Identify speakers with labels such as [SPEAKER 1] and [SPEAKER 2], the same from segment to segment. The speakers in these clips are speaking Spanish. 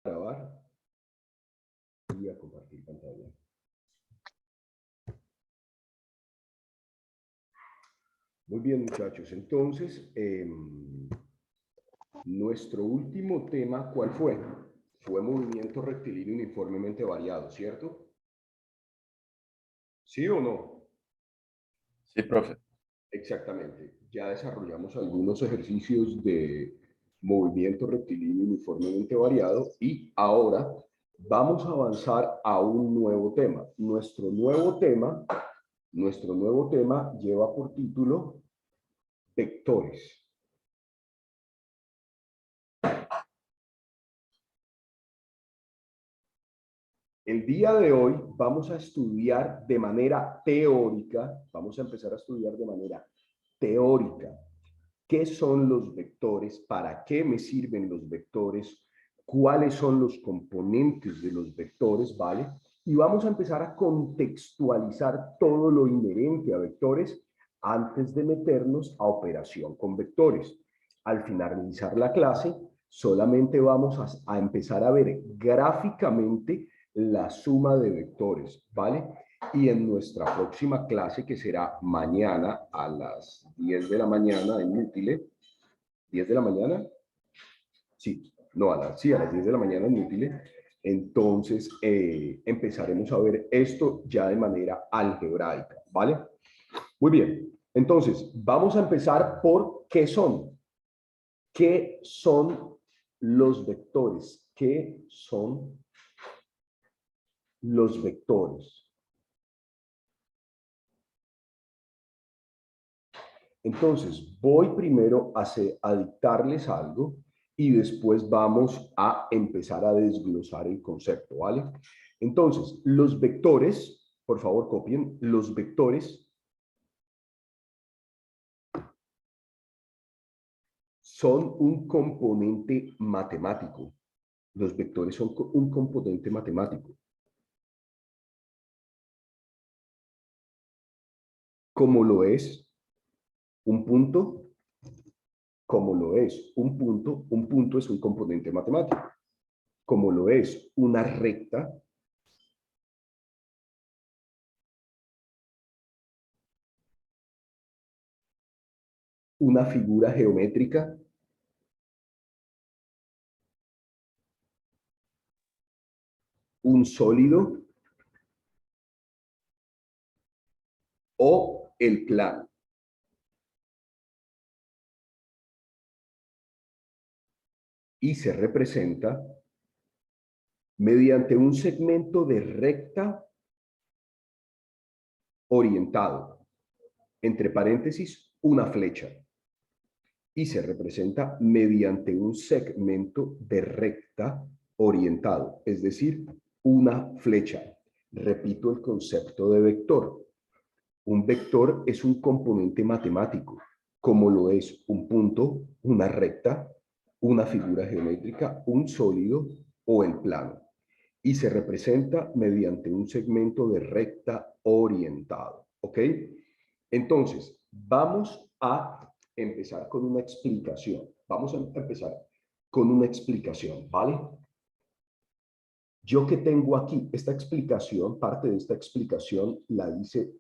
[SPEAKER 1] Grabar y a compartir pantalla. Muy bien, muchachos. Entonces, nuestro último tema, ¿cuál fue? Fue movimiento rectilíneo uniformemente variado, ¿cierto? ¿Sí o no?
[SPEAKER 2] Sí, profe.
[SPEAKER 1] Exactamente. Ya desarrollamos algunos ejercicios de movimiento rectilíneo uniformemente variado y ahora vamos a avanzar a un nuevo tema. Nuestro nuevo tema lleva por título vectores. El día de hoy vamos a estudiar de manera teórica, vamos a empezar a estudiar de manera teórica qué son los vectores, para qué me sirven los vectores, cuáles son los componentes de los vectores, ¿vale? Y vamos a empezar a contextualizar todo lo inherente a vectores antes de meternos a operación con vectores. Al finalizar la clase, solamente vamos a empezar a ver gráficamente la suma de vectores, ¿vale? Y en nuestra próxima clase, que será mañana a las 10 de la mañana en útiles, 10 de la mañana, sí, no, sí, a las 10 de la mañana en útiles, entonces empezaremos a ver esto ya de manera algebraica, ¿vale? Muy bien, entonces vamos a empezar por qué son. ¿Qué son los vectores? ¿Qué son los vectores? Entonces, voy primero a dictarles algo y después vamos a empezar a desglosar el concepto, ¿vale? Entonces, los vectores, por favor copien, los vectores son un componente matemático. Los vectores son un componente matemático. Como lo es un punto, como lo es un punto es un componente matemático. Como lo es una recta, una figura geométrica, un sólido o el plano. Y se representa mediante un segmento de recta orientado, entre paréntesis, una flecha. Y se representa mediante un segmento de recta orientado, es decir, una flecha. Repito el concepto de vector. Un vector es un componente matemático, como lo es un punto, una recta, una figura geométrica, un sólido o el plano. Y se representa mediante un segmento de recta orientado. ¿Ok? Entonces, vamos a empezar con una explicación. Vamos a empezar con una explicación, ¿vale? Yo que tengo aquí esta explicación, parte de esta explicación la hice,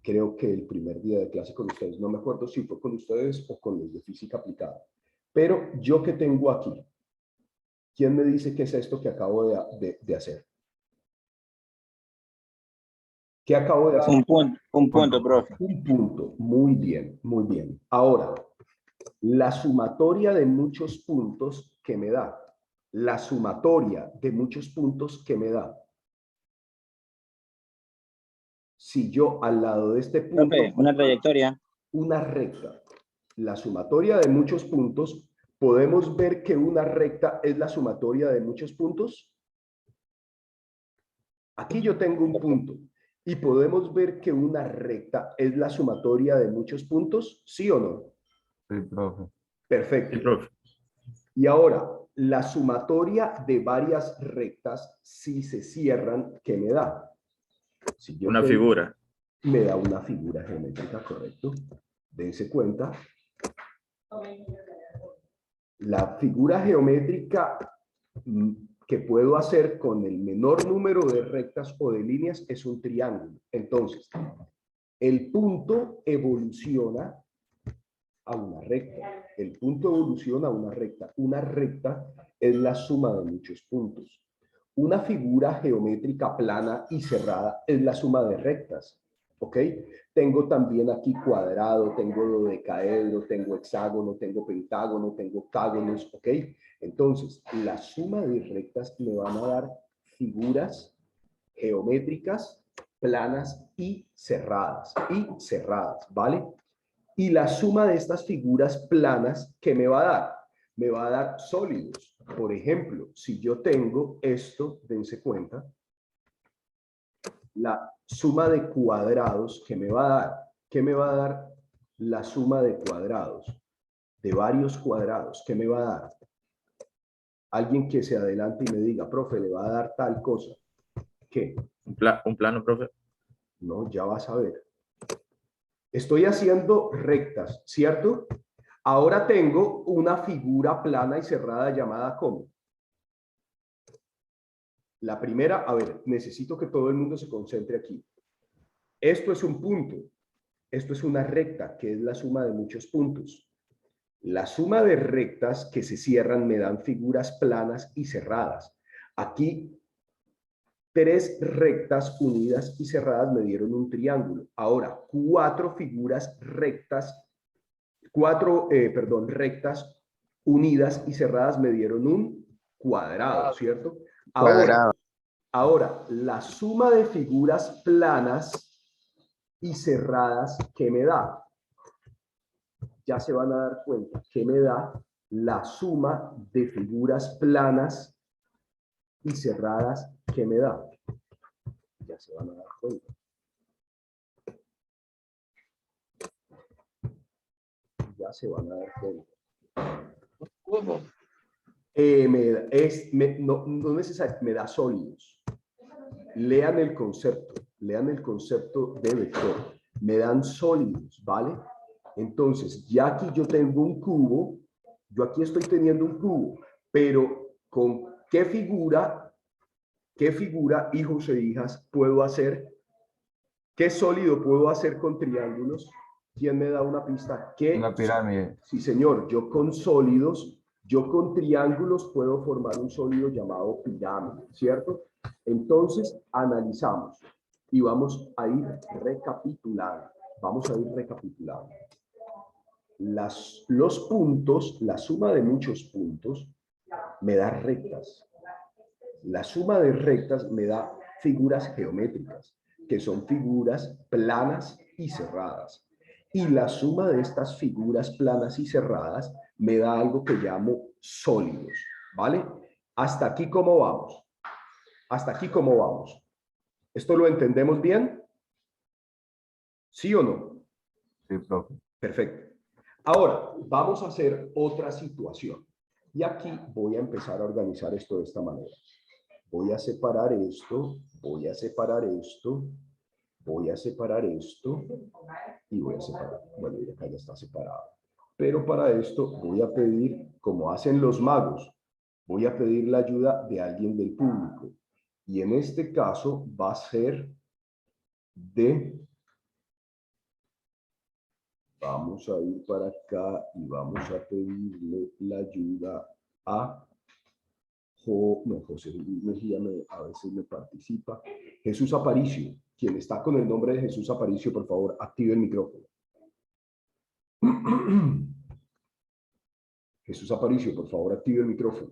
[SPEAKER 1] creo que el primer día de clase con ustedes. No me acuerdo si fue con ustedes o con los de física aplicada. Pero yo que tengo aquí, ¿quién me dice qué es esto que acabo de hacer? ¿Qué acabo de hacer?
[SPEAKER 2] Un punto, profe.
[SPEAKER 1] Un punto. Muy bien, muy bien. Ahora, la sumatoria de muchos puntos que me da. La sumatoria de muchos puntos que me da. Si yo al lado de este punto...
[SPEAKER 2] Profe, una trayectoria.
[SPEAKER 1] Una recta. La sumatoria de muchos puntos. ¿Podemos ver que una recta es la sumatoria de muchos puntos? Aquí yo tengo un punto. ¿Y podemos ver que una recta es la sumatoria de muchos puntos? ¿Sí o no?
[SPEAKER 2] Sí, profe.
[SPEAKER 1] Perfecto.
[SPEAKER 2] Sí, profe.
[SPEAKER 1] Y ahora, la sumatoria de varias rectas, si se cierran, ¿qué me da? Si yo
[SPEAKER 2] Una
[SPEAKER 1] tengo,
[SPEAKER 2] figura.
[SPEAKER 1] me da una figura geométrica, correcto. Dense cuenta. La figura geométrica que puedo hacer con el menor número de rectas o de líneas es un triángulo. Entonces, el punto evoluciona a una recta. El punto evoluciona a una recta. Una recta es la suma de muchos puntos. Una figura geométrica plana y cerrada es la suma de rectas. ¿Ok? Tengo también aquí cuadrado, tengo dodecaedro, tengo hexágono, tengo pentágono, tengo octágonos. ¿Ok? Entonces, la suma de rectas me van a dar figuras geométricas planas y cerradas, ¿vale? Y la suma de estas figuras planas, ¿qué me va a dar? Me va a dar sólidos. Por ejemplo, si yo tengo esto, dense cuenta, la suma de cuadrados, ¿qué me va a dar? ¿Qué me va a dar la suma de cuadrados? De varios cuadrados, ¿qué me va a dar? Alguien que se adelante y me diga, profe, le va a dar tal cosa. ¿Qué?
[SPEAKER 2] Un plano, profe.
[SPEAKER 1] No, ya vas a ver. Estoy haciendo rectas, ¿cierto? Ahora tengo una figura plana y cerrada llamada ¿cómo? La primera, a ver, necesito que todo el mundo se concentre aquí. Esto es un punto. Esto es una recta, que es la suma de muchos puntos. La suma de rectas que se cierran me dan figuras planas y cerradas. Aquí, tres rectas unidas y cerradas me dieron un triángulo. Ahora, cuatro figuras rectas rectas unidas y cerradas me dieron un cuadrado, ¿cierto?
[SPEAKER 2] Cuadrado.
[SPEAKER 1] Ahora, la suma de figuras planas y cerradas, ¿qué me da? Ya se van a dar cuenta que me da la suma de figuras planas y cerradas, ¿qué me da? Ya se van a dar cuenta. Ya se van a dar cuenta. No necesario, me da sólidos. Lean el concepto de vector. Me dan sólidos, ¿vale? Entonces, ya aquí yo tengo un cubo, yo aquí estoy teniendo un cubo, pero ¿con qué figura, hijos e hijas, puedo hacer? ¿Qué sólido puedo hacer con triángulos? ¿Quién me da una pista? ¿Qué?
[SPEAKER 2] Una pirámide.
[SPEAKER 1] Sí, señor, yo con sólidos, yo con triángulos puedo formar un sólido llamado pirámide, ¿cierto? Entonces, analizamos y vamos a ir recapitulando. Vamos a ir recapitulando. Los puntos, la suma de muchos puntos, me da rectas. La suma de rectas me da figuras geométricas, que son figuras planas y cerradas. Y la suma de estas figuras planas y cerradas me da algo que llamo sólidos, ¿vale? Hasta aquí, ¿cómo vamos? Hasta aquí, ¿cómo vamos? ¿Esto lo entendemos bien? ¿Sí o no?
[SPEAKER 2] Sí, profe.
[SPEAKER 1] Perfecto. Ahora, vamos a hacer otra situación. Y aquí voy a empezar a organizar esto de esta manera. Voy a separar esto, voy a separar esto, voy a separar esto y voy a separar. Bueno, y acá ya está separado. Pero para esto voy a pedir, como hacen los magos, voy a pedir la ayuda de alguien del público. Y en este caso va a ser de... Vamos a ir para acá y vamos a pedirle la ayuda a José Luis Mejía, a veces me participa. Jesús Aparicio, quien está con el nombre de Jesús Aparicio, por favor, active el micrófono. Jesús Aparicio, por favor, active el micrófono.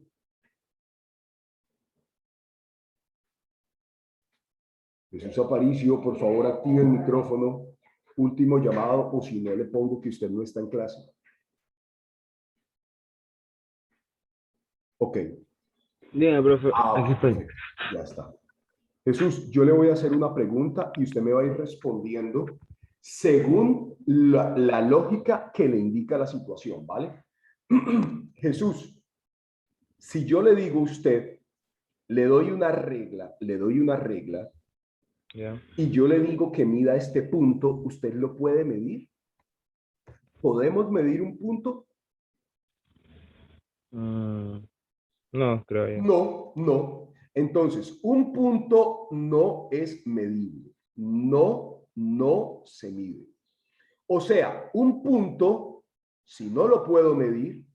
[SPEAKER 1] Jesús Aparicio, por favor, active el micrófono. Último llamado, o si no le pongo que usted no está en clase. Ok.
[SPEAKER 3] Dime, profe, aquí estoy.
[SPEAKER 1] Perfecto. Ya está. Jesús, yo le voy a hacer una pregunta y usted me va a ir respondiendo según la lógica que le indica la situación, ¿vale? Jesús, si yo le digo a usted, le doy una regla,
[SPEAKER 3] Ya.
[SPEAKER 1] y yo le digo que mida este punto, ¿usted lo puede medir? ¿Podemos medir un punto?
[SPEAKER 3] No, creo yo.
[SPEAKER 1] No, no. Entonces, un punto no es medible. No se mide. O sea, un punto, si no lo puedo medir,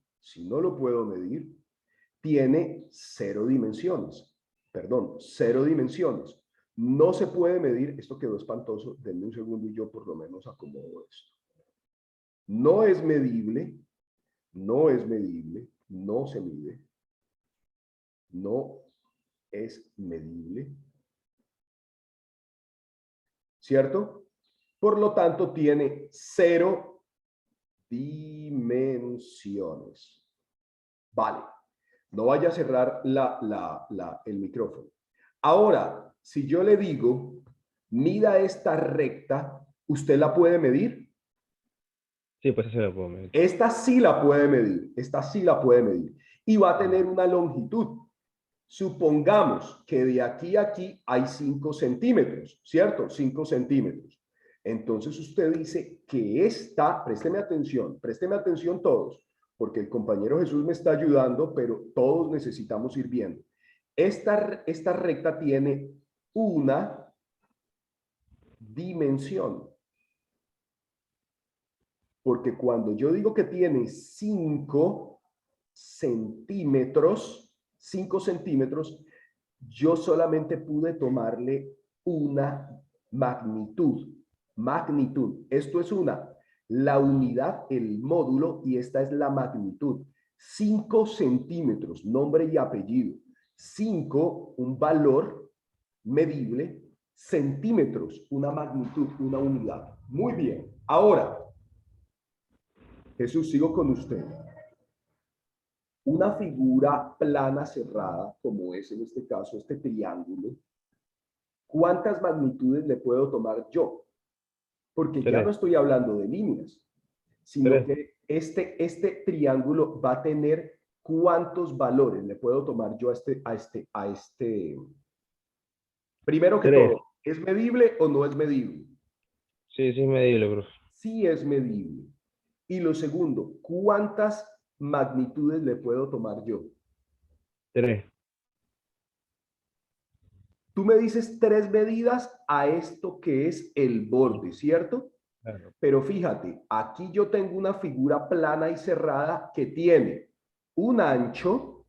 [SPEAKER 1] tiene cero dimensiones. Perdón, cero dimensiones. No se puede medir. Esto quedó espantoso. Denme un segundo y yo por lo menos acomodo esto. No es medible, no se mide, no es medible, ¿cierto? Por lo tanto, tiene cero dimensiones. Vale, no vaya a cerrar el micrófono. Ahora, si yo le digo, mida esta recta, ¿usted la puede medir?
[SPEAKER 3] Sí, pues eso lo puedo medir.
[SPEAKER 1] Esta sí la puede medir, esta sí la puede medir. Y va a tener una longitud. Supongamos que de aquí a aquí hay 5 centímetros, ¿cierto? 5 centímetros. Entonces usted dice que esta, présteme atención todos, porque el compañero Jesús me está ayudando, pero todos necesitamos ir viendo. Esta recta tiene una dimensión. Porque cuando yo digo que tiene 5 centímetros, yo solamente pude tomarle una magnitud. Esto es la unidad, el módulo, y esta es la magnitud. 5 centímetros, nombre y apellido. 5, un valor medible. Centímetros, una magnitud, una unidad. Muy bien. Ahora, Jesús, sigo con usted. Una figura plana cerrada, como es en este caso este triángulo, ¿cuántas magnitudes le puedo tomar yo? Porque ya no
[SPEAKER 3] 3.
[SPEAKER 1] estoy hablando de líneas, sino
[SPEAKER 3] 3.
[SPEAKER 1] que este triángulo va a tener cuántos valores le puedo tomar yo a este. Primero que
[SPEAKER 3] 3.
[SPEAKER 1] todo, ¿es medible o no es medible?
[SPEAKER 3] Sí, sí es medible, profe.
[SPEAKER 1] Sí es medible. Y lo segundo, ¿cuántas magnitudes le puedo tomar yo?
[SPEAKER 3] 3.
[SPEAKER 1] Tú me dices 3 medidas a esto que es el borde, ¿cierto?
[SPEAKER 3] Claro.
[SPEAKER 1] Pero fíjate, aquí yo tengo una figura plana y cerrada que tiene un ancho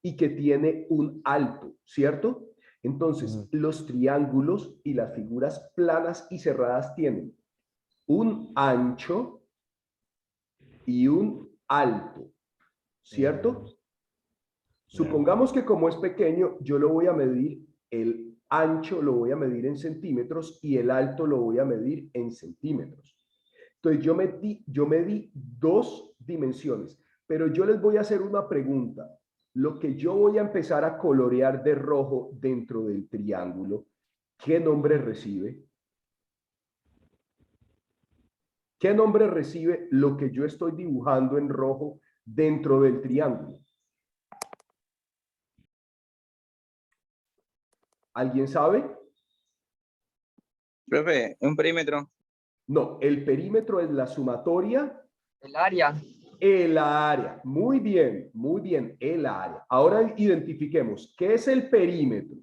[SPEAKER 1] y que tiene un alto, ¿cierto? Entonces, los triángulos y las figuras planas y cerradas tienen un ancho y un alto, ¿cierto? Supongamos que como es pequeño, yo lo voy a medir, el ancho lo voy a medir en centímetros y el alto lo voy a medir en centímetros. Entonces yo medí 2 dimensiones, pero yo les voy a hacer una pregunta. Lo que yo voy a empezar a colorear de rojo dentro del triángulo, ¿qué nombre recibe? ¿Qué nombre recibe lo que yo estoy dibujando en rojo dentro del triángulo? ¿Alguien sabe?
[SPEAKER 4] Profe, un perímetro.
[SPEAKER 1] No, el perímetro es la sumatoria.
[SPEAKER 5] El área.
[SPEAKER 1] El área. Muy bien, el área. Ahora identifiquemos, ¿qué es el perímetro?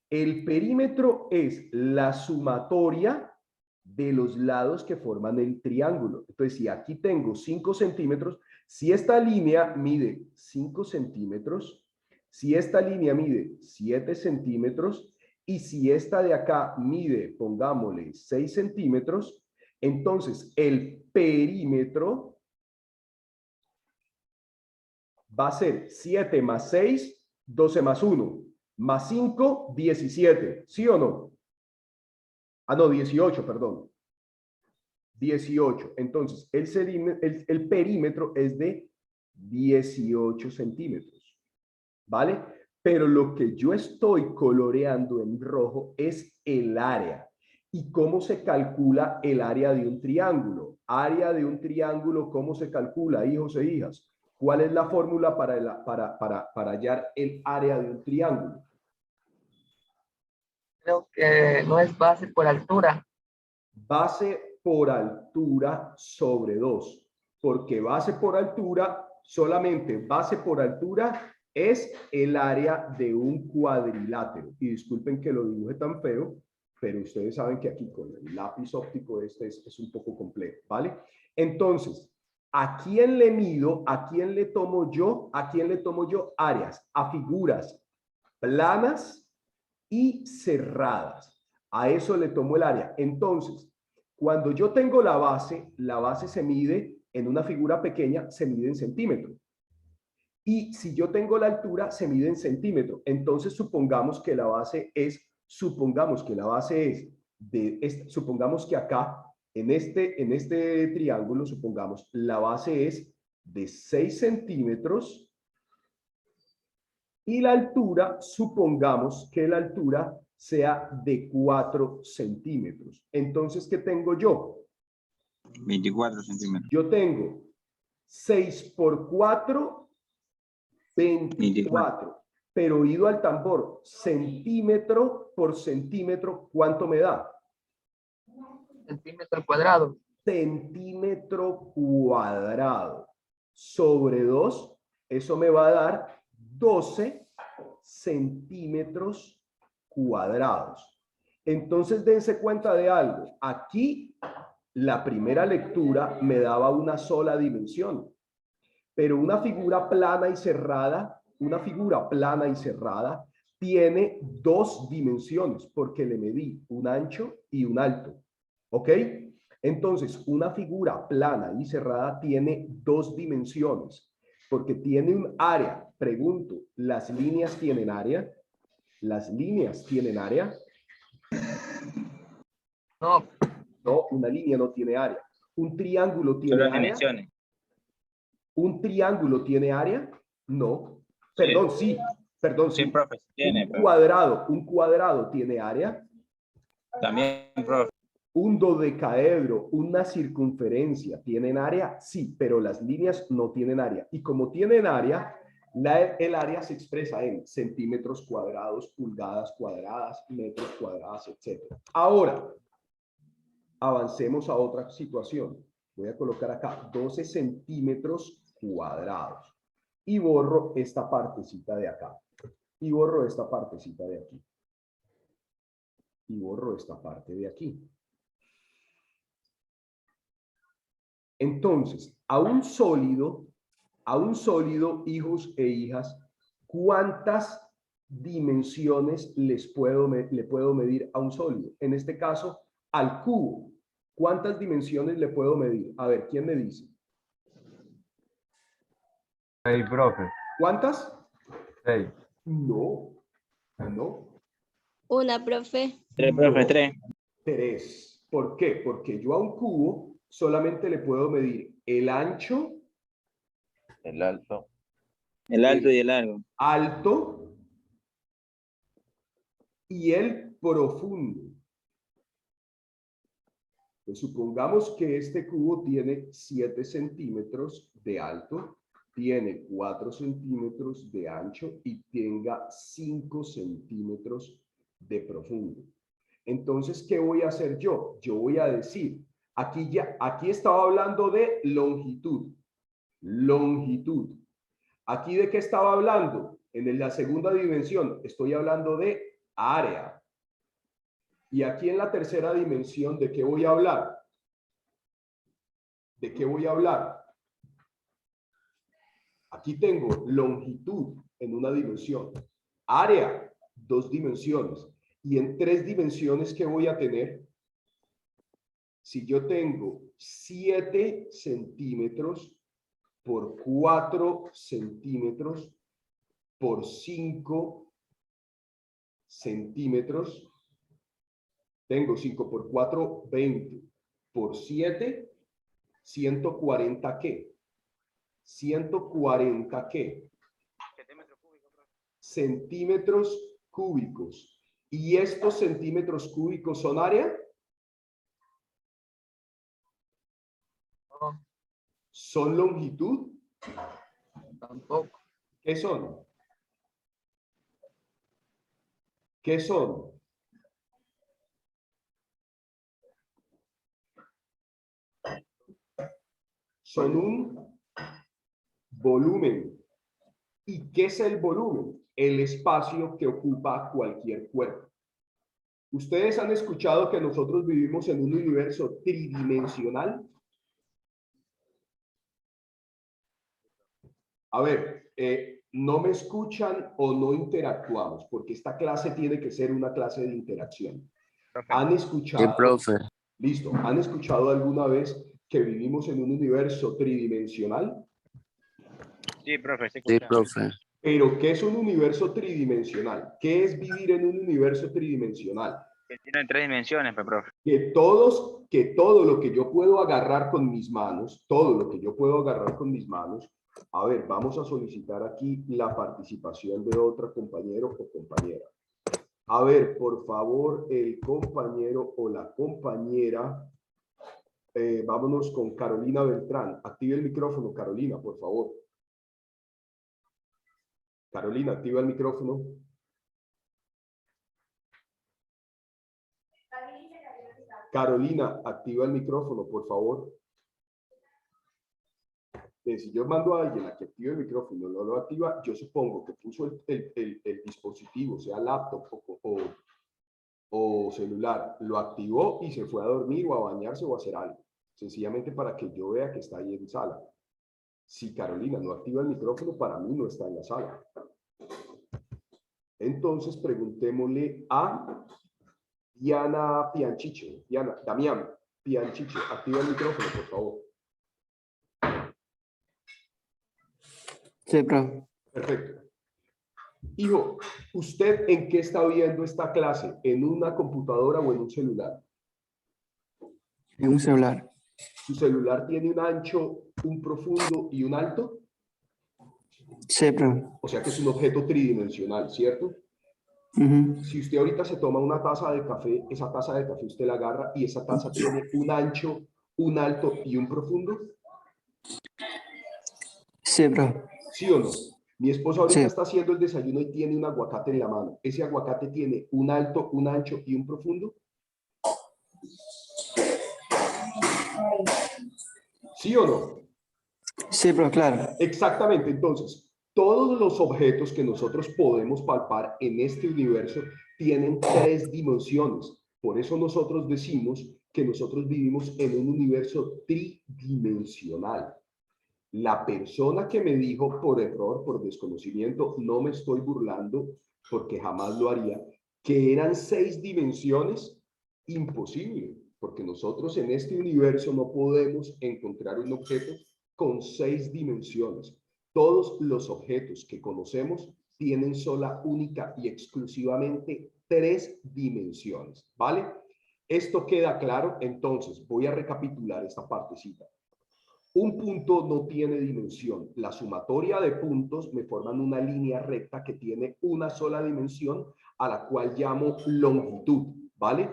[SPEAKER 1] El perímetro es la sumatoria de los lados que forman el triángulo. Entonces, si aquí tengo 5 centímetros, si esta línea mide 5 centímetros, si esta línea mide 7 centímetros, y si esta de acá mide, pongámosle, 6 centímetros, entonces el perímetro va a ser 7 más 6, 12 más 1, más 5, 17. ¿Sí o no? Ah, no, 18, perdón. 18. Entonces, el perímetro es de 18 centímetros. ¿Vale? Pero lo que yo estoy coloreando en rojo es el área. ¿Y cómo se calcula el área de un triángulo? Área de un triángulo, ¿cómo se calcula, hijos e hijas? ¿Cuál es la fórmula para hallar el área de un triángulo?
[SPEAKER 5] Creo que no es base por altura.
[SPEAKER 1] Base por altura sobre 2. Porque base por altura, solamente base por altura es el área de un cuadrilátero. Y disculpen que lo dibuje tan feo, pero ustedes saben que aquí con el lápiz óptico este es un poco complejo, ¿vale? Entonces, ¿a quién le mido? ¿A quién le tomo yo? ¿A quién le tomo yo áreas? A figuras planas y cerradas. A eso le tomo el área. Entonces, cuando yo tengo la base se mide en una figura pequeña, se mide en centímetros. Y si yo tengo la altura, se mide en centímetros. Entonces, supongamos que la base es supongamos que acá, en este triángulo, supongamos, la base es de 6 centímetros y la altura, supongamos que la altura sea de 4 centímetros. Entonces, ¿qué tengo yo?
[SPEAKER 4] 24 centímetros.
[SPEAKER 1] Yo tengo 6 por 4, 24. Pero oído al tambor, centímetro por centímetro, ¿cuánto me da?
[SPEAKER 5] Centímetro al cuadrado.
[SPEAKER 1] Centímetro cuadrado sobre 2, eso me va a dar 12 centímetros cuadrados. Entonces, dense cuenta de algo. Aquí, la primera lectura me daba una sola dimensión, pero una figura plana y cerrada tiene 2 dimensiones porque le medí un ancho y un alto. ¿Ok? Entonces, una figura plana y cerrada tiene 2 dimensiones porque tiene un área. Pregunto, ¿las líneas tienen área? ¿Las líneas tienen área?
[SPEAKER 5] No,
[SPEAKER 1] No, una línea no tiene área. ¿Un triángulo tiene
[SPEAKER 4] Solo
[SPEAKER 1] área?
[SPEAKER 4] dimensiones.
[SPEAKER 1] ¿Un triángulo tiene área? No.
[SPEAKER 4] Sí.
[SPEAKER 1] Perdón, sí. Perdón,
[SPEAKER 4] Sí,
[SPEAKER 1] sí.
[SPEAKER 4] profe, tiene,
[SPEAKER 1] Un cuadrado tiene área.
[SPEAKER 4] también, profe.
[SPEAKER 1] Un dodecaedro, una circunferencia, ¿tienen área? Sí, pero las líneas no tienen área. Y como tienen área, el área se expresa en centímetros cuadrados, pulgadas cuadradas, metros cuadrados, etc. Ahora, avancemos a otra situación. Voy a colocar acá 12 centímetros cuadrados. Y borro esta partecita de acá. Y borro esta partecita de aquí. Y borro esta parte de aquí. Entonces, a un sólido, hijos e hijas, ¿cuántas dimensiones le puedo medir a un sólido? En este caso, al cubo. ¿Cuántas dimensiones le puedo medir? A ver, ¿quién me dice?
[SPEAKER 2] 6, profe.
[SPEAKER 1] ¿Cuántas?
[SPEAKER 2] 6.
[SPEAKER 1] No, no.
[SPEAKER 6] Una, profe.
[SPEAKER 4] 3, profe, 3.
[SPEAKER 1] 3. ¿Por qué? Porque yo a un cubo solamente le puedo medir el ancho,
[SPEAKER 2] El alto.
[SPEAKER 4] El alto y el largo.
[SPEAKER 1] alto y el profundo. Pues supongamos que este cubo tiene 7 centímetros de alto, tiene 4 centímetros de ancho y tenga 5 centímetros de profundo. Entonces, ¿qué voy a hacer yo? Yo voy a decir, aquí estaba hablando de longitud. Longitud. ¿Aquí de qué estaba hablando? En la segunda dimensión estoy hablando de área. Y aquí en la tercera dimensión, ¿de qué voy a hablar? ¿De qué voy a hablar? Aquí tengo longitud en una dimensión, área, 2 dimensiones. Y en 3 dimensiones, ¿qué voy a tener? Si yo tengo 7 centímetros por 4 centímetros por 5 centímetros, tengo 5 por 4, 20, por 7, 140 ¿qué? 140 ¿qué? Centímetros cúbicos. ¿Y estos centímetros cúbicos son área?
[SPEAKER 5] no,
[SPEAKER 1] ¿Son longitud?
[SPEAKER 5] tampoco.
[SPEAKER 1] ¿Qué son? ¿Qué son? Son un volumen. ¿Y qué es el volumen? El espacio que ocupa cualquier cuerpo. ¿Ustedes han escuchado que nosotros vivimos en un universo tridimensional? A ver, no me escuchan o no interactuamos, porque esta clase tiene que ser una clase de interacción. ¿Han escuchado?
[SPEAKER 7] Sí, profe.
[SPEAKER 1] Listo. ¿Han escuchado alguna vez que vivimos en un universo tridimensional?
[SPEAKER 4] Sí, profe,
[SPEAKER 7] Sí, profe.
[SPEAKER 1] Pero, ¿qué es un universo tridimensional? ¿Qué es vivir en un universo tridimensional?
[SPEAKER 4] Que tiene 3 dimensiones, pues, profe.
[SPEAKER 1] Que todo lo que yo puedo agarrar con mis manos, todo lo que yo puedo agarrar con mis manos, a ver, vamos a solicitar aquí la participación de otro compañero o compañera. A ver, por favor, el compañero o la compañera, vámonos con Carolina Beltrán. Active el micrófono, Carolina, por favor. Carolina, activa el micrófono. Carolina, activa el micrófono, por favor. Si yo mando a alguien a que active el micrófono, no lo activa, yo supongo que puso el dispositivo, sea laptop o celular, lo activó y se fue a dormir o a bañarse o a hacer algo. Sencillamente para que yo vea que está ahí en sala. Si Carolina no activa el micrófono, para mí no está en la sala. Entonces preguntémosle a Diana Pianchiche. Damián Pianchiche, activa el micrófono, por favor.
[SPEAKER 8] Sí, profe.
[SPEAKER 1] Perfecto. Hijo, ¿usted en qué está viendo esta clase? ¿En una computadora o en un celular?
[SPEAKER 8] En un celular.
[SPEAKER 1] ¿Su celular tiene un ancho, un profundo y un alto?
[SPEAKER 8] Sí, profe.
[SPEAKER 1] O sea que es un objeto tridimensional, ¿cierto? Si usted ahorita se toma una taza de café, esa taza de café usted la agarra y esa taza tiene un ancho, un alto y un profundo.
[SPEAKER 8] Sí, profe.
[SPEAKER 1] ¿Sí o no? Mi esposa ahorita
[SPEAKER 8] Sí.
[SPEAKER 1] está haciendo el desayuno y tiene un aguacate en la mano. ¿Ese aguacate tiene un alto, un ancho y un profundo? ¿Sí o no?
[SPEAKER 8] Sí, profe, claro.
[SPEAKER 1] Exactamente. Entonces, todos los objetos que nosotros podemos palpar en este universo tienen 3 dimensiones. Por eso nosotros decimos que nosotros vivimos en un universo tridimensional. La persona que me dijo por error, por desconocimiento, no me estoy burlando porque jamás lo haría, que eran 6 dimensiones, imposible, porque nosotros en este universo no podemos encontrar un objeto con 6 dimensiones. Todos los objetos que conocemos tienen sola, única y exclusivamente 3 dimensiones, ¿vale? ¿Esto queda claro? Entonces, voy a recapitular esta partecita. Un punto no tiene dimensión. La sumatoria de puntos me forman una línea recta que tiene una sola dimensión, a la cual llamo longitud, ¿vale?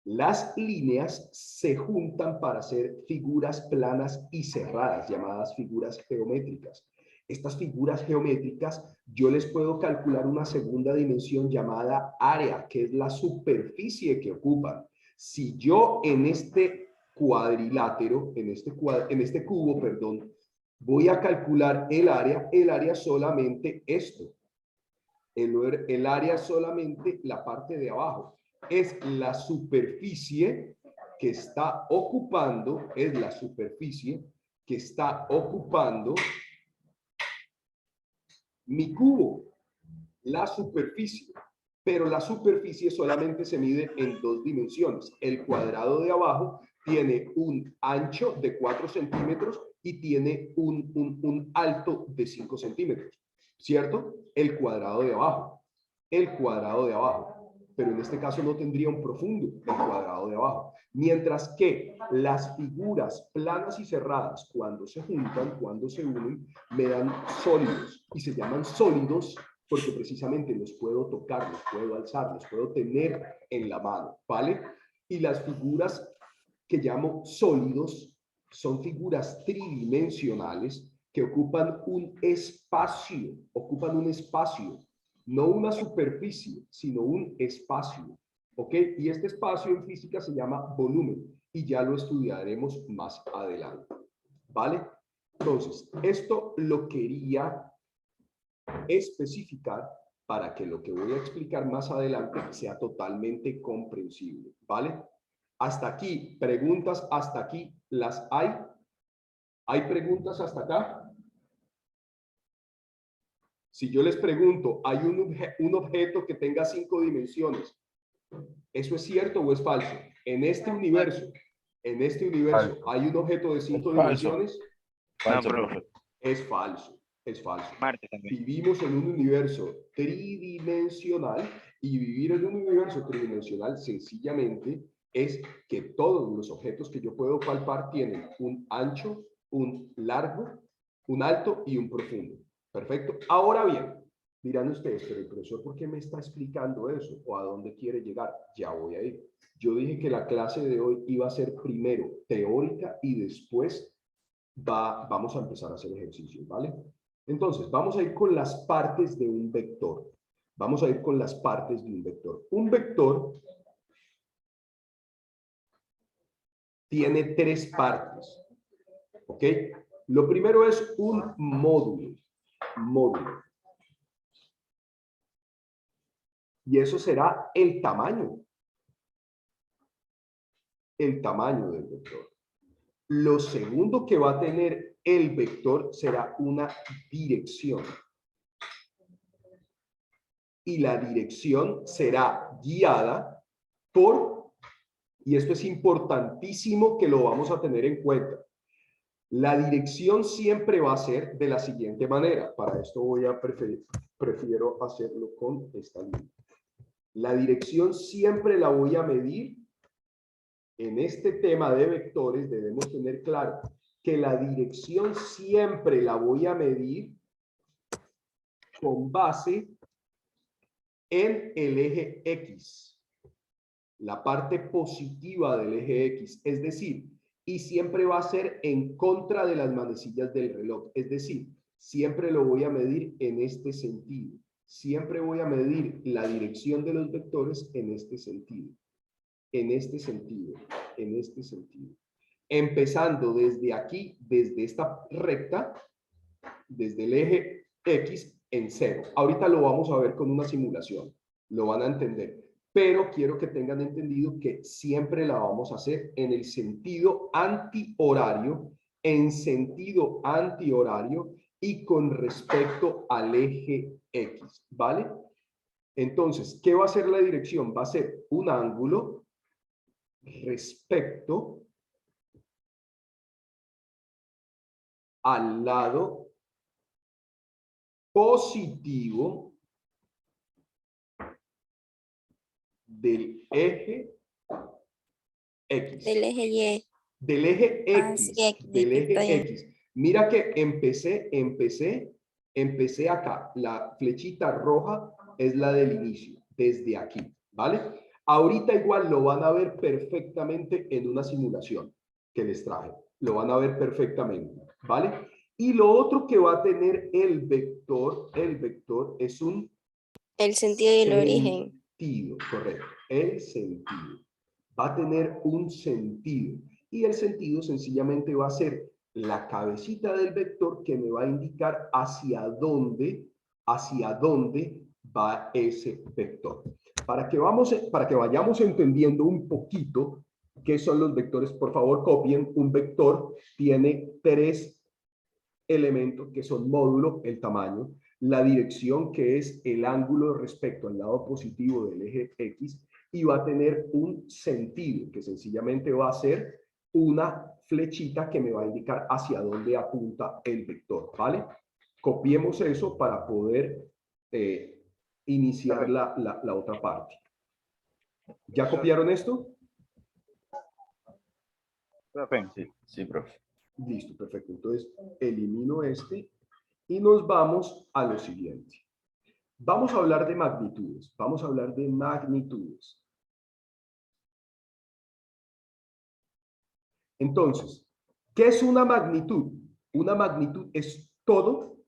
[SPEAKER 1] Las líneas se juntan para hacer figuras planas y cerradas, llamadas figuras geométricas. Estas figuras geométricas, yo les puedo calcular una segunda dimensión llamada área, que es la superficie que ocupan. Si yo en este cuadrilátero, en este cubo, perdón, voy a calcular el área solamente esto. El área solamente la parte de abajo. Es la superficie que está ocupando, mi cubo, la superficie. Pero la superficie solamente se mide en 2 dimensiones. El cuadrado de abajo tiene un ancho de 4 centímetros y tiene un alto de 5 centímetros, ¿cierto? El cuadrado de abajo. Pero en este caso no tendría un profundo el cuadrado de abajo. Mientras que las figuras planas y cerradas, cuando se juntan, cuando se unen, me dan sólidos. Y se llaman sólidos porque precisamente los puedo tocar, los puedo alzar, los puedo tener en la mano, ¿vale? Y las figuras que llamo sólidos son figuras tridimensionales que ocupan un espacio, no una superficie, sino un espacio, ¿ok? Y este espacio en física se llama volumen y ya lo estudiaremos más adelante, ¿vale? Entonces, esto lo quería especificar para que lo que voy a explicar más adelante sea totalmente comprensible, ¿vale? Hasta aquí, preguntas hasta aquí, ¿las hay? ¿Hay preguntas hasta acá? Si yo les pregunto, ¿hay un objeto que tenga 5 dimensiones? ¿Eso es cierto o es falso? En este universo,
[SPEAKER 2] Falso.
[SPEAKER 1] ¿hay un objeto de 5
[SPEAKER 2] Es falso.
[SPEAKER 1] dimensiones?
[SPEAKER 2] Falso,
[SPEAKER 4] No,
[SPEAKER 2] profe.
[SPEAKER 1] Es falso, es falso.
[SPEAKER 4] Marte también.
[SPEAKER 1] Vivimos en un universo tridimensional y vivir en un universo tridimensional sencillamente es que todos los objetos que yo puedo palpar tienen un ancho, un largo, un alto y un profundo. Perfecto. Ahora bien, dirán ustedes, pero el profesor, ¿por qué me está explicando eso? ¿O a dónde quiere llegar? Ya voy a ir. Yo dije que la clase de hoy iba a ser primero teórica y después vamos a empezar a hacer ejercicios, ¿vale? Entonces, vamos a ir con las partes de un vector. Vamos a ir con las partes de un vector. Un vector tiene 3 partes, ¿ok? Lo primero es un módulo. Módulo. Y eso será el tamaño. El tamaño del vector. Lo segundo que va a tener el vector será una dirección. Y la dirección será guiada por, y esto es importantísimo que lo vamos a tener en cuenta, la dirección siempre va a ser de la siguiente manera. Para esto prefiero hacerlo con esta línea. La dirección siempre la voy a medir. En este tema de vectores debemos tener claro que la dirección siempre la voy a medir con base en el eje X, la parte positiva del eje X, es decir, y siempre va a ser en contra de las manecillas del reloj, es decir, siempre lo voy a medir en este sentido, siempre voy a medir la dirección de los vectores en este sentido, en este sentido, en este sentido. Empezando desde aquí, desde esta recta, desde el eje X en 0. Ahorita lo vamos a ver con una simulación, lo van a entender. Pero quiero que tengan entendido que siempre la vamos a hacer en el sentido antihorario, y con respecto al eje X, ¿vale? Entonces, ¿qué va a ser la dirección? Va a ser un ángulo respecto al lado positivo del eje X.
[SPEAKER 6] Del eje Y.
[SPEAKER 1] Del eje X.
[SPEAKER 6] Sí,
[SPEAKER 1] Del
[SPEAKER 6] está
[SPEAKER 1] eje
[SPEAKER 6] bien.
[SPEAKER 1] X. Mira que empecé acá. La flechita roja es la del inicio, desde aquí, ¿vale? Ahorita igual lo van a ver perfectamente en una simulación que les traje. Lo van a ver perfectamente, ¿vale? Y lo otro que va a tener el vector es un
[SPEAKER 6] El sentido y el origen.
[SPEAKER 1] sentido, correcto. El sentido. Va a tener un sentido. Y el sentido sencillamente va a ser la cabecita del vector que me va a indicar hacia dónde va ese vector. Para que vayamos entendiendo un poquito qué son los vectores, por favor copien. Un vector tiene 3 elementos que son módulo, el tamaño, la dirección, que es el ángulo respecto al lado positivo del eje X, y va a tener un sentido, que sencillamente va a ser una flechita que me va a indicar hacia dónde apunta el vector, ¿vale? Copiemos eso para poder iniciar la otra parte. ¿Ya copiaron esto?
[SPEAKER 4] Profe.
[SPEAKER 2] Sí, profe.
[SPEAKER 1] Listo, perfecto. Entonces, elimino este y nos vamos a lo siguiente. Vamos a hablar de magnitudes. Vamos a hablar de magnitudes. Entonces, ¿qué es una magnitud? Una magnitud es todo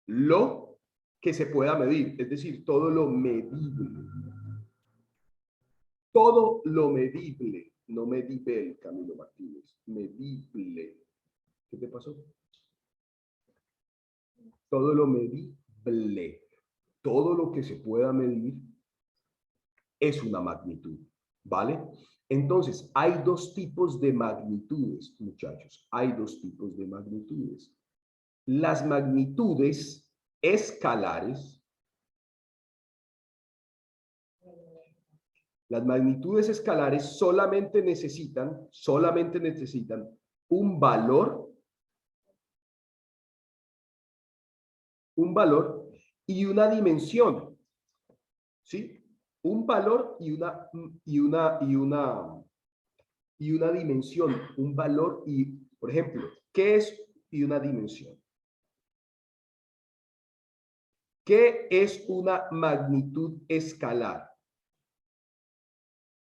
[SPEAKER 1] lo que se pueda medir, es decir, todo lo medible. Todo lo medible, no medible, Camilo Martínez, medible. ¿Qué te pasó? Todo lo medible, todo lo que se pueda medir es una magnitud, ¿vale? Entonces, hay dos tipos de magnitudes, muchachos. Hay dos tipos de magnitudes. Las magnitudes escalares. Las magnitudes escalares solamente necesitan un valor y una dimensión, ¿sí? Un valor y una dimensión, un valor y, por ejemplo, ¿qué es y una dimensión? ¿Qué es una magnitud escalar?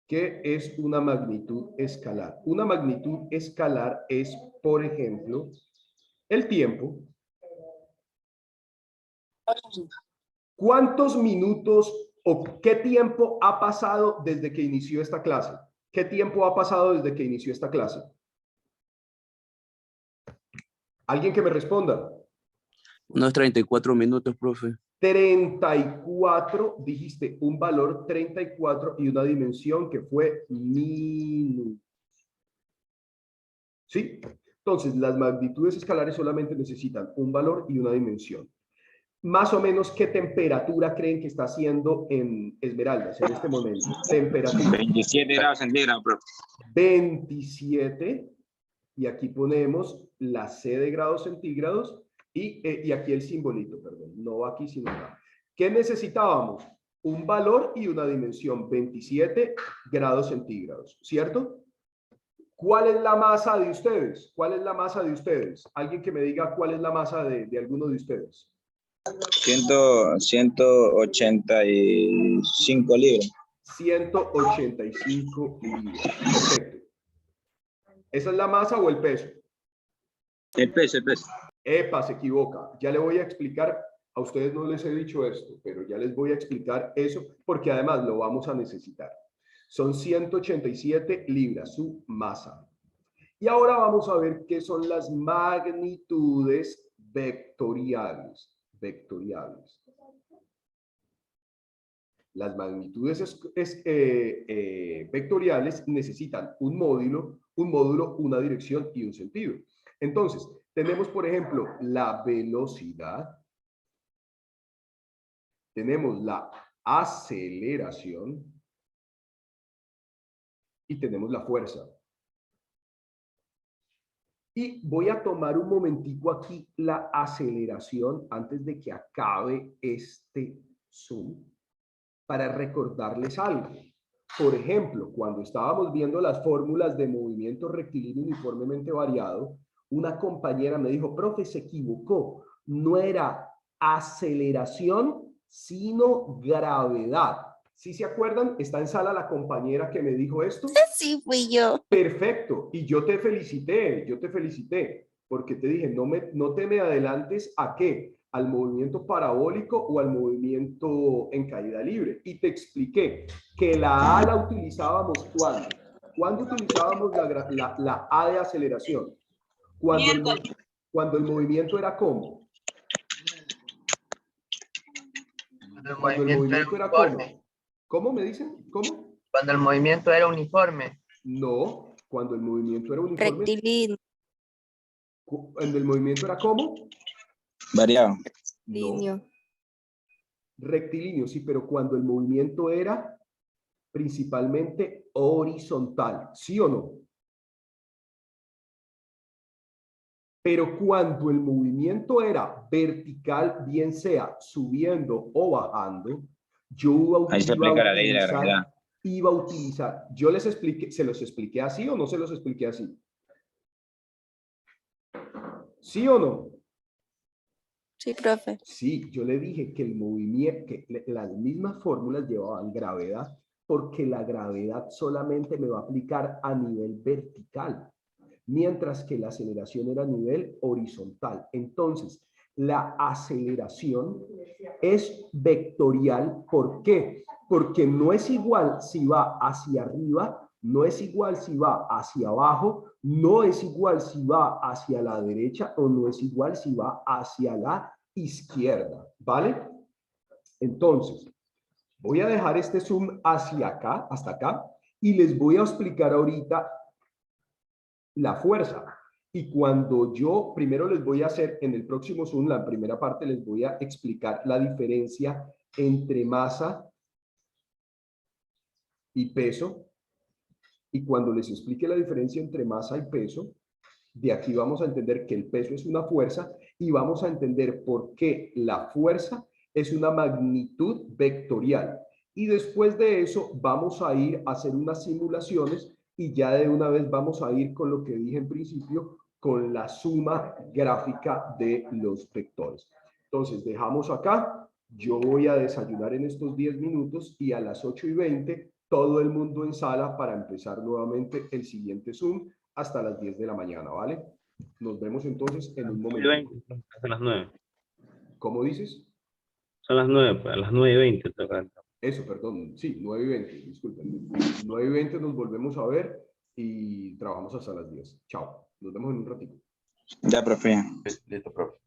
[SPEAKER 1] ¿Qué es una magnitud escalar? Una magnitud escalar es, por ejemplo, el tiempo. ¿Cuántos minutos o qué tiempo ha pasado desde que inició esta clase? ¿Qué tiempo ha pasado desde que inició esta clase? ¿Alguien que me responda?
[SPEAKER 7] Unos 34 minutos, profe.
[SPEAKER 1] 34, dijiste un valor 34 y una dimensión que fue minutos. ¿Sí? Entonces, las magnitudes escalares solamente necesitan un valor y una dimensión. Más o menos, ¿qué temperatura creen que está haciendo en Esmeraldas en este momento? Temperatura.
[SPEAKER 4] 27 grados centígrados, profe.
[SPEAKER 1] 27. Y aquí ponemos la C de grados centígrados y aquí el simbolito, perdón. No aquí, sino acá. ¿Qué necesitábamos? Un valor y una dimensión. 27 grados centígrados, ¿cierto? ¿Cuál es la masa de ustedes? ¿Cuál es la masa de ustedes? Alguien que me diga cuál es la masa de alguno de ustedes.
[SPEAKER 9] 185 libras.
[SPEAKER 1] 185 libras. Perfecto. ¿Esa es la masa o el peso?
[SPEAKER 9] El peso, el peso.
[SPEAKER 1] Epa, se equivoca. Ya le voy a explicar. A ustedes no les he dicho esto, pero ya les voy a explicar eso porque además lo vamos a necesitar. Son 187 libras, su masa. Y ahora vamos a ver qué son las magnitudes vectoriales. Las magnitudes vectoriales necesitan un módulo, una dirección y un sentido. Entonces, tenemos, por ejemplo, la velocidad, tenemos la aceleración y tenemos la fuerza. Y voy a tomar un momentico aquí la aceleración antes de que acabe este Zoom para recordarles algo. Por ejemplo, cuando estábamos viendo las fórmulas de movimiento rectilíneo uniformemente variado, una compañera me dijo, profe, se equivocó. No era aceleración, sino gravedad. ¿Sí se acuerdan? ¿Está en sala la compañera que me dijo esto?
[SPEAKER 6] Sí, fui yo.
[SPEAKER 1] Perfecto. Y yo te felicité, porque te dije, no te me adelantes ¿a qué? Al movimiento parabólico o al movimiento en caída libre. Y te expliqué que la A la utilizábamos ¿cuándo? ¿Cuándo utilizábamos la A de aceleración? Cuando el movimiento era ¿cómo? Cuando el movimiento era ¿cómo? ¿Cómo me dicen? ¿Cómo?
[SPEAKER 5] Cuando el movimiento era uniforme.
[SPEAKER 1] No, cuando el movimiento era uniforme.
[SPEAKER 6] Rectilíneo.
[SPEAKER 1] ¿Cuando el movimiento era cómo?
[SPEAKER 9] Variado.
[SPEAKER 1] No. Rectilíneo, sí, pero cuando el movimiento era principalmente horizontal, ¿sí o no? Pero cuando el movimiento era vertical, bien sea subiendo o bajando, yo
[SPEAKER 9] Ahí se aplica la ley de la gravedad.
[SPEAKER 1] Iba a utilizar, yo les expliqué, ¿se los expliqué así o no se los expliqué así? ¿Sí o no?
[SPEAKER 6] Sí, profe.
[SPEAKER 1] Sí, yo le dije que el movimiento, que las mismas fórmulas llevaban gravedad, porque la gravedad solamente me va a aplicar a nivel vertical, mientras que la aceleración era a nivel horizontal. Entonces, la aceleración es vectorial. ¿Por qué? Porque no es igual si va hacia arriba, no es igual si va hacia abajo, no es igual si va hacia la derecha o no es igual si va hacia la izquierda, ¿vale? Entonces, voy a dejar este zoom hacia acá, hasta acá, y les voy a explicar ahorita la fuerza. Y cuando yo primero les voy a hacer en el próximo zoom, la primera parte, les voy a explicar la diferencia entre masa y peso. Y cuando les explique la diferencia entre masa y peso, de aquí vamos a entender que el peso es una fuerza y vamos a entender por qué la fuerza es una magnitud vectorial. Y después de eso vamos a ir a hacer unas simulaciones y ya de una vez vamos a ir con lo que dije en principio, con la suma gráfica de los vectores. Entonces dejamos acá, yo voy a desayunar en estos 10 minutos y a las 8:20 todo el mundo en sala para empezar nuevamente el siguiente Zoom hasta las 10 de la mañana, ¿vale? Nos vemos entonces en un momento.
[SPEAKER 3] Son las 9.
[SPEAKER 1] ¿Cómo dices?
[SPEAKER 3] Son las 9, pues a las 9:20 toca.
[SPEAKER 1] Eso, perdón, sí, 9:20, disculpen. 9:20 nos volvemos a ver y trabajamos hasta las 10. Chao, nos vemos en un ratito.
[SPEAKER 9] Ya, profe.
[SPEAKER 2] Listo, profe.